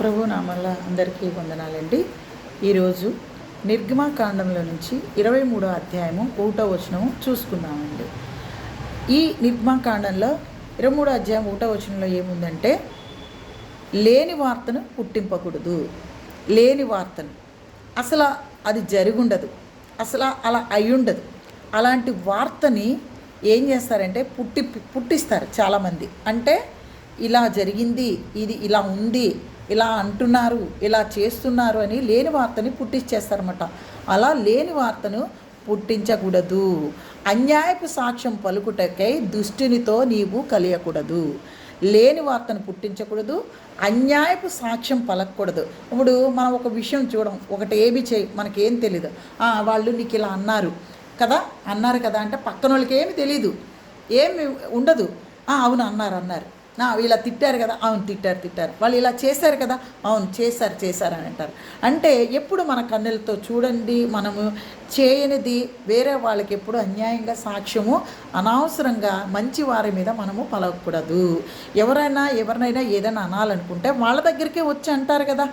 ప్రభు నామల్ల అందరికీ వందనాలండి. ఈరోజు నిర్గమాకాండంలో నుంచి 23వ అధ్యాయము 1వ వచనం చూసుకుందామండి. ఈ నిర్గమాకాండంలో 23వ అధ్యాయం 1వ వచనంలో ఏముందంటే, లేని వార్తను పుట్టింపకూడదు. లేని వార్తను అసలు అది జరుగుండదు, అసలు అలా అయ్యుండదు. అలాంటి వార్తని ఏం చేస్తారంటే పుట్టిస్తారు చాలామంది. అంటే ఇలా జరిగింది, ఇది ఇలా ఉంది, ఇలా అంటున్నారు, ఇలా చేస్తున్నారు అని లేని వార్తని పుట్టించేస్తారన్నమాట. అలా లేని వార్తను పుట్టించకూడదు. అన్యాయపు సాక్ష్యం పలుకుటకై దుష్టునితో నీవు కలియకూడదు. లేని వార్తను పుట్టించకూడదు, అన్యాయపు సాక్ష్యం పలకూడదు. ఇప్పుడు మనం ఒక విషయం చూడం, ఒకటి ఏమి చేయి, మనకేం తెలీదు. వాళ్ళు నీకు ఇలా అన్నారు కదా అంటే పక్కన వాళ్ళకి ఏమి తెలీదు, ఏమి ఉండదు. అవును అన్నారు, ఇలా తిట్టారు కదా, అవును తిట్టారు, వాళ్ళు ఇలా చేశారు కదా, అవును చేశారు అని అంటారు. అంటే ఎప్పుడు మన కన్నులతో చూడండి, మనము చేయనిది వేరే వాళ్ళకి ఎప్పుడు అన్యాయంగా సాక్ష్యము అనవసరంగా మంచి వారి మీద మనము పలకూడదు. ఎవరైనా ఏదైనా అనాలనుకుంటే వాళ్ళ దగ్గరికే వచ్చి అంటారు కదా,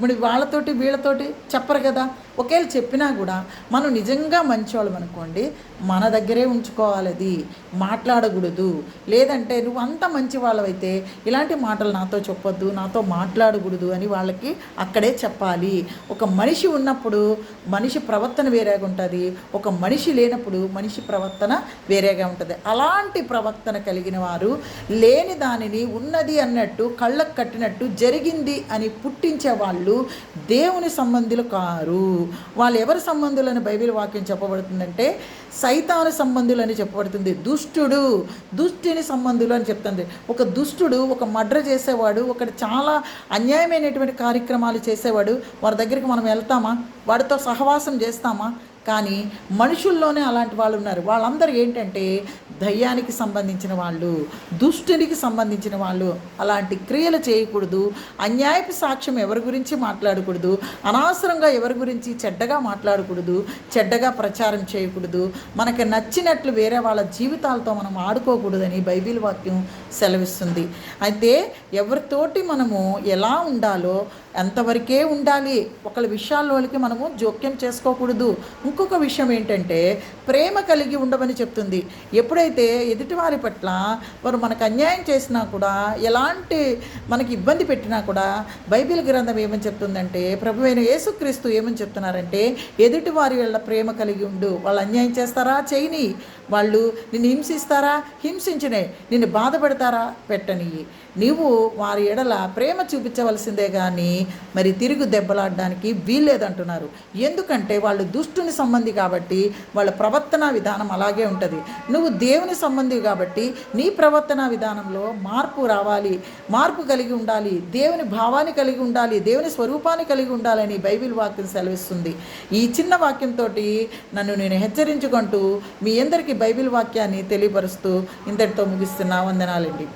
మరి వాళ్ళతోటి వీళ్ళతోటి చెప్పరు కదా. ఒకవేళ చెప్పినా కూడా మనం నిజంగా మంచివాళ్ళం అనుకోండి, మన దగ్గరే ఉంచుకోవాలి, అది మాట్లాడకూడదు. లేదంటే నువ్వు అంత మంచి వాళ్ళవైతే ఇలాంటి మాటలు నాతో చెప్పొద్దు, నాతో మాట్లాడకూడదు అని వాళ్ళకి అక్కడే చెప్పాలి. ఒక మనిషి ఉన్నప్పుడు మనిషి ప్రవర్తన వేరేగా ఉంటుంది, ఒక మనిషి లేనప్పుడు మనిషి ప్రవర్తన వేరేగా ఉంటుంది. అలాంటి ప్రవర్తన కలిగిన వారు లేని దానిని ఉన్నది అన్నట్టు కళ్ళకు కట్టినట్టు జరిగింది అని పుట్టించే వాళ్ళు దేవుని సంబంధులు కారు. వాళ్ళు ఎవరి సంబంధులని బైబిల్ వాక్యం చెప్పబడుతుందంటే సైతాను సంబంధులు అని చెప్పబడుతుంది. దుష్టుని సంబంధులు అని చెప్తుంది. ఒక దుష్టుడు, ఒక మర్డర్ చేసేవాడు, ఒకటి చాలా అన్యాయమైనటువంటి కార్యక్రమాలు చేసేవాడు, వారి దగ్గరికి మనం వెళ్తామా, వాడితో సహవాసం చేస్తామా? కానీ మనుషుల్లోనే అలాంటి వాళ్ళు ఉన్నారు. వాళ్ళందరూ ఏంటంటే దయ్యానికి సంబంధించిన వాళ్ళు, దుష్టునికి సంబంధించిన వాళ్ళు. అలాంటి క్రియలు చేయకూడదు. అన్యాయపు సాక్ష్యం ఎవరి గురించి మాట్లాడకూడదు, అనవసరంగా ఎవరి గురించి చెడ్డగా మాట్లాడకూడదు, చెడ్డగా ప్రచారం చేయకూడదు. మనకి నచ్చినట్లు వేరే వాళ్ళ జీవితాలతో మనం ఆడుకోకూడదని బైబిల్ వాక్యం సెలవిస్తుంది. అయితే ఎవరితోటి మనము ఎలా ఉండాలో అంతవరకే ఉండాలి. ఒకళ్ళ విషయాల్లోకి మనము జోక్యం చేసుకోకూడదు. ఇంకొక విషయం ఏంటంటే ప్రేమ కలిగి ఉండమని చెప్తుంది. ఎప్పుడైతే ఎదుటివారి పట్ల వారు మనకు అన్యాయం చేసినా కూడా, ఎలాంటి మనకి ఇబ్బంది పెట్టినా కూడా బైబిల్ గ్రంథం ఏమని చెప్తుందంటే, ప్రభువైన యేసుక్రీస్తు ఏమని చెప్తున్నారంటే, ఎదుటివారి వల్ల ప్రేమ కలిగి ఉండు. వాళ్ళు అన్యాయం చేస్తారా, చేయని. వాళ్ళు నిన్ను హింసిస్తారా, హింసించనే. నిన్ను బాధ పెడతారా, పెట్టని. నీవు వారి ఎడల ప్రేమ చూపించవలసిందే కానీ మరి తిరుగు దెబ్బలాడడానికి వీల్లేదంటున్నారు. ఎందుకంటే వాళ్ళు దుష్టుని సంబంధి కాబట్టి వాళ్ళ ప్రవర్తన విధానం అలాగే ఉంటుంది. నువ్వు దేవుని సంబంధి కాబట్టి నీ ప్రవర్తన విధానంలో మార్పు రావాలి, మార్పు కలిగి ఉండాలి, దేవుని భావాన్ని కలిగి ఉండాలి, దేవుని స్వరూపాన్ని కలిగి ఉండాలని బైబిల్ వాక్యం సెలవిస్తుంది. ఈ చిన్న వాక్యంతో నన్ను నేను హెచ్చరించుకుంటూ మీ అందరికీ బైబిల్ వాక్యాన్ని తెలియపరుస్తూ ఇంతటితో ముగిస్తున్నా. వందనాలండి.